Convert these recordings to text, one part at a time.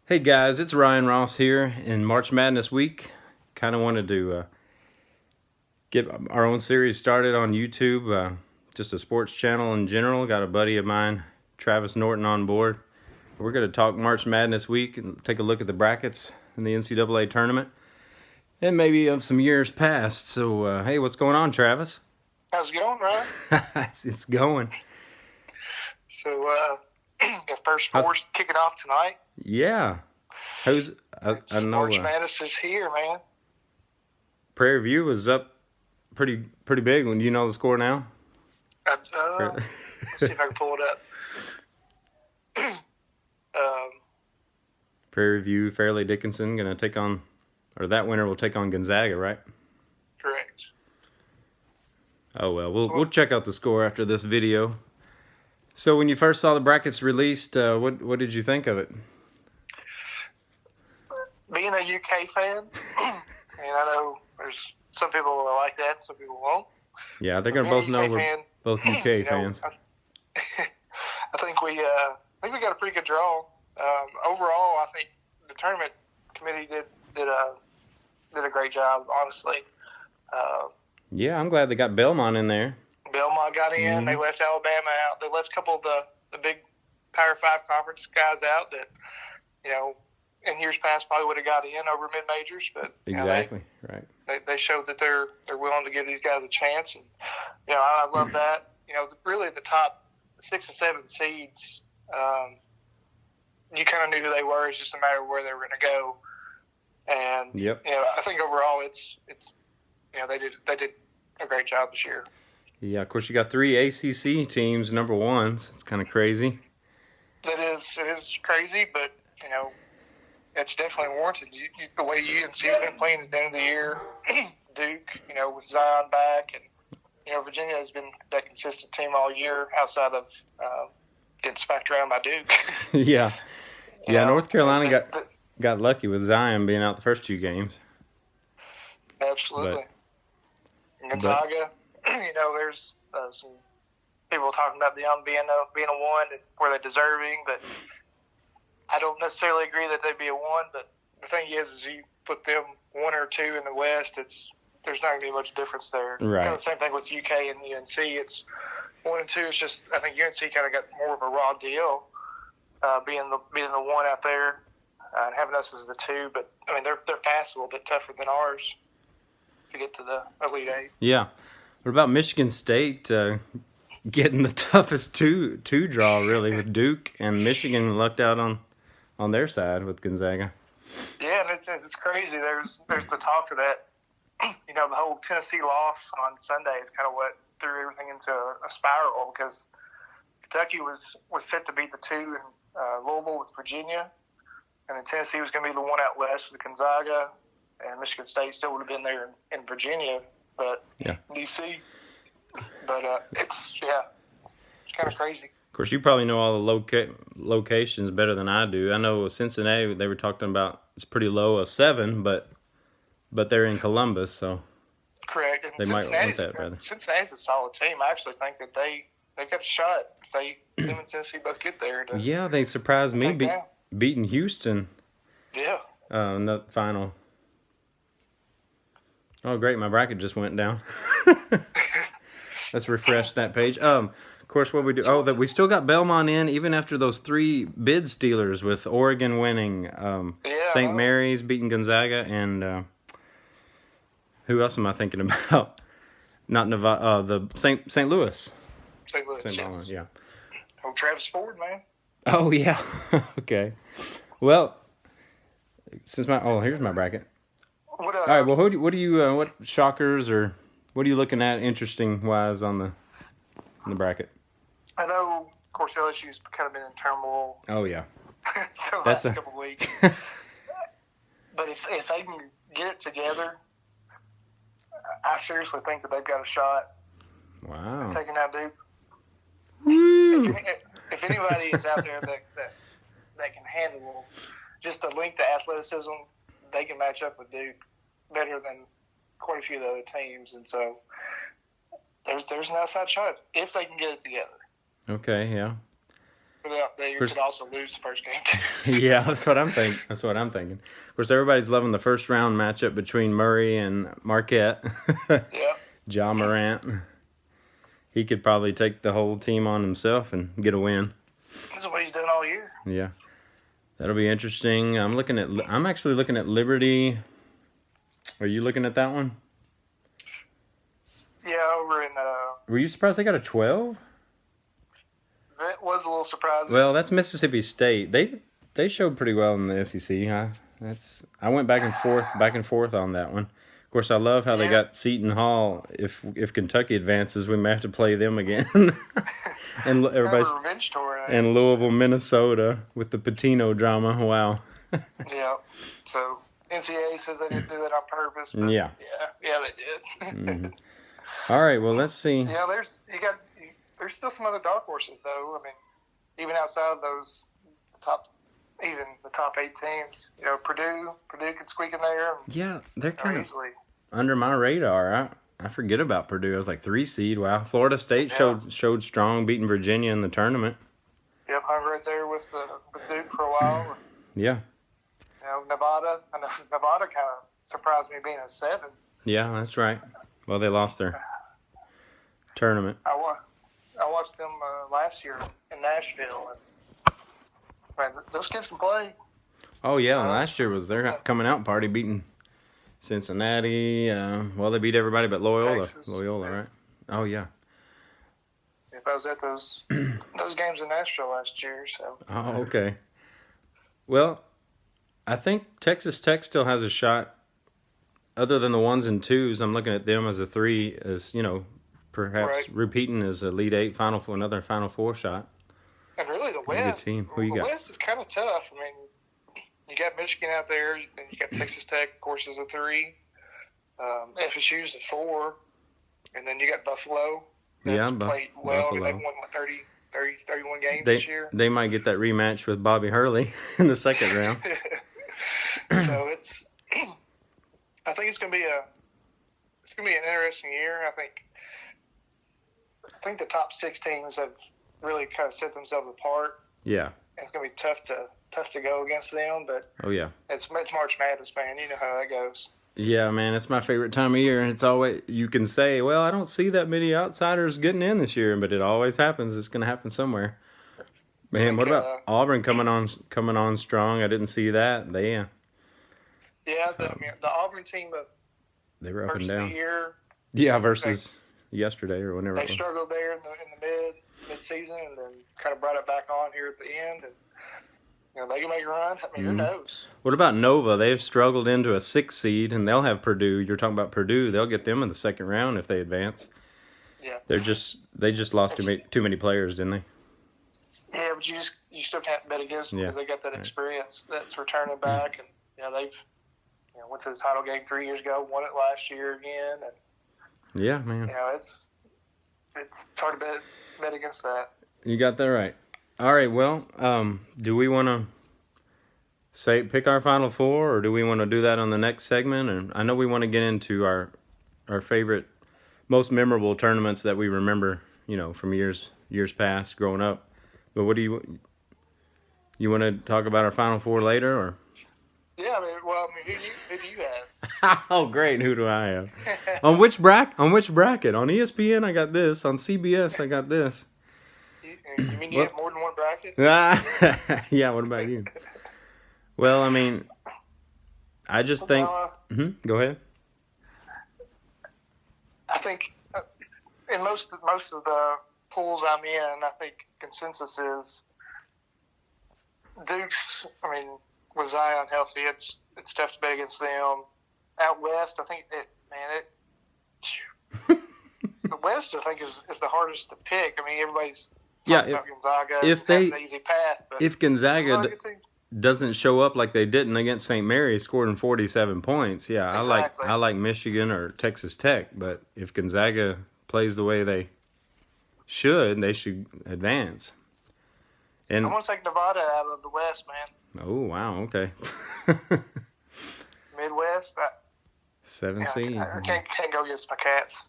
Hey guys, it's Ryan Ross here in March Madness week. Kind of wanted to get our own series started on YouTube, just a sports channel in general. Got a buddy of mine, Travis Norton, on board. We're going to talk March Madness week and take a look at the brackets in the NCAA tournament and maybe of some years past. So, hey, what's going on, Travis? How's it going, Ryan? It's going. So, got first fours kicking off tonight. Yeah. I know March Madness is here, man. Prairie View was up pretty big. Do you know the score now? Let's see if I can pull it up. Prairie View, Fairleigh Dickinson going to take on, or that winner will take on Gonzaga, right? Correct. Oh well, we'll check out the score after this video. So when you first saw the brackets released, what did you think of it? Being a UK fan, and I know there's some people will like that, some people won't. Yeah, they're going to both know we're both UK fans. I think we got a pretty good draw. Overall, I think the tournament committee did a great job, honestly. Yeah, I'm glad they got Belmont in there. Belmont got in. Mm-hmm. They left Alabama out. They left a couple of the big Power 5 conference guys out that, in years past probably would have got in over mid-majors. But exactly, right. They showed that they're willing to give these guys a chance. And, I love that. Really the top 6 and 7 seeds, you kind of knew who they were. It's just a matter of where they were going to go. And, yep. I think overall it's they did a great job this year. Yeah, of course you got 3 ACC teams, number ones. It's kind of crazy. It is crazy, but it's definitely warranted. The way UNC has been playing at the end of the year, Duke, with Zion back, and Virginia has been that consistent team all year outside of getting smacked around by Duke. Yeah, North Carolina got lucky with Zion being out the first 2 games. Absolutely. Gonzaga, there's some people talking about them being a 1 where they're deserving, but I don't necessarily agree that they'd be a 1. But the thing is you put them 1 or 2 in the West, there's not going to be much difference there. Right. Kind of the same thing with UK and UNC. It's 1 and 2. It's just I think UNC kind of got more of a raw deal, being the 1 out there, and having us as the 2. But I mean they're fast, a little bit tougher than ours to get to the Elite 8. Yeah. What about Michigan State getting the toughest two draw, really, with Duke, and Michigan lucked out on their side with Gonzaga? Yeah, and it's crazy. There's the talk of that. The whole Tennessee loss on Sunday is kind of what threw everything into a spiral, because Kentucky was set to beat the 2 in Louisville with Virginia, and then Tennessee was going to be the 1 out west with Gonzaga, and Michigan State still would have been there in Virginia, but DC. But it's kind of crazy. Of course, you probably know all the locations better than I do. I know Cincinnati, they were talking about it's pretty low, a 7, but they're in Columbus, so correct. And they might want that better. Cincinnati's a solid team. I actually think that they've got a shot if them and Tennessee both get there. Yeah, they surprised me beating Houston. Yeah. In the final. Oh, great! My bracket just went down. Let's refresh that page. Of course, what we do? Oh, that we still got Belmont in even after those 3 bid stealers, with Oregon winning, St. Mary's beating Gonzaga, and who else am I thinking about? Not Nevada. The St. Louis. St. Louis. Yes. Yeah. Oh, Travis Ford, man. Oh yeah. Okay. Well, here's my bracket. All right. Well, what shockers or what are you looking at interesting wise in the bracket? I know, of course, LSU's kind of been in turmoil. Oh yeah. The last couple of weeks. But if they can get it together, I seriously think that they've got a shot. Wow. Taking out Duke. Woo. If anybody is out there that can handle just the length of athleticism, they can match up with Duke better than quite a few of the other teams, and so there's an outside shot if they can get it together. Okay, yeah. But they could also lose the first game. Yeah, that's what I'm thinking. Of course, everybody's loving the first round matchup between Murray and Marquette. Yeah. Ja Morant. He could probably take the whole team on himself and get a win. That's what he's done all year. Yeah. That'll be interesting. I'm actually looking at Liberty. Are you looking at that one? Yeah, over in Were you surprised they got a 12? That was a little surprising. Well, that's Mississippi State. They showed pretty well in the SEC. I went back and forth on that one. Of course, I love how they got Seton Hall. If Kentucky advances, we may have to play them again. And everybody's kind of a revenge tour. And Louisville, Minnesota, with the Patino drama. Wow. Yeah. So NCAA says they didn't do that on purpose. But Yeah. Yeah, they did. Mm-hmm. All right. Well, let's see. Yeah, there's still some other dark horses though. I mean, even outside of those top 8 teams, Purdue could squeak in there. Yeah, they're kind of easily under my radar. I forget about Purdue. I was like 3 seed. Wow. Florida State showed strong, beating Virginia in the tournament. Yep, hung right there with Duke for a while. Yeah. Nevada. I know Nevada kind of surprised me being a 7. Yeah, that's right. Well, they lost their tournament. I watched them last year in Nashville. And, man, those kids can play. Oh, yeah. Last year was their coming out party, beating Cincinnati. They beat everybody but Loyola. Texas. Loyola, right? Oh, yeah. If I was at those games in Nashville last year, so. Oh, okay. Well, I think Texas Tech still has a shot. Other than the 1s and 2s, I'm looking at them as a 3, as perhaps repeating as a Elite 8 another Final Four shot. And really, the West. Team. Who you got? West is kind of tough. I mean, you got Michigan out there, then you got Texas Tech, of course, as a 3. FSU's a 4, and then you got Buffalo. That's played well. Buffalo. They've won 31 games this year. They might get that rematch with Bobby Hurley in the second round. So I think it's gonna be an interesting year. I think the top 6 teams have really kind of set themselves apart. Yeah. And it's gonna be tough to go against them, but oh yeah, it's March Madness, man. You know how that goes. Yeah, man, it's my favorite time of year. It's always, you can say, well, I don't see that many outsiders getting in this year, but it always happens. It's going to happen somewhere. Man, what about Auburn coming on strong? I didn't see that. Yeah, the Auburn team they were up and down. The year, versus yesterday or whenever. They struggled there in the mid-season, and then kind of brought it back on here at the end. And they can make a run. I mean, who knows? What about Nova? They've struggled into a 6 seed, and they'll have Purdue. You're talking about Purdue. They'll get them in the second round if they advance. Yeah. They just lost too many players, didn't they? Yeah, but you still can't bet against them because they got that experience that's returning back, and they've went to the title game 3 years ago, won it last year again, and yeah, man. It's hard to bet against that. You got that right. All right, well, do we want to pick our Final Four, or do we want to do that on the next segment? And I know we want to get into our favorite, most memorable tournaments that we remember, from years past growing up. But what do you want to talk about our Final Four later, or? Yeah, who do you have? Oh, great! Who do I have? On which bracket? On ESPN, I got this. On CBS, I got this. You mean you have more than one bracket? Yeah, what about you? Well, I mean, I just think... Go ahead. I think in most of the pools I'm in, I think consensus is Duke's, with Zion healthy, it's tough to bet against them. Out West, I think the West, I think, is the hardest to pick. Everybody's... Gonzaga, an easy path, if Gonzaga doesn't show up like they didn't against St. Mary's, scoring 47 points, exactly. I like Michigan or Texas Tech, but if Gonzaga plays the way they should advance. And I'm going to take Nevada out of the West, man. Oh, wow, okay. Midwest, 7 seed. I can't go against my Cats.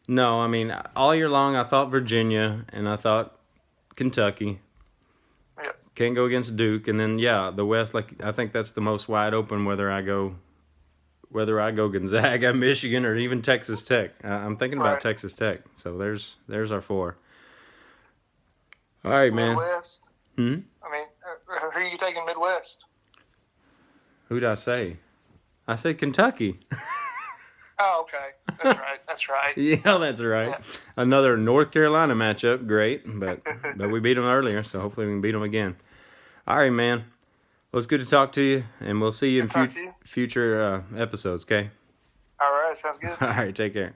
No, all year long I thought Virginia and I thought Kentucky. Can't go against Duke, and then the West. Like I think that's the most wide open. Whether I go Gonzaga, Michigan, or even Texas Tech. I'm thinking about Texas Tech. So there's our 4. All right, man. Midwest. I mean, who are you taking Midwest? Who'd I say? I said Kentucky. Oh, okay. That's right. That's right. Yeah, that's right. Yeah. Another North Carolina matchup. Great, but we beat them earlier, so hopefully we can beat them again. All right, man. Well, it's good to talk to you, and we'll see you in future episodes, okay? All right. Sounds good. All right, take care.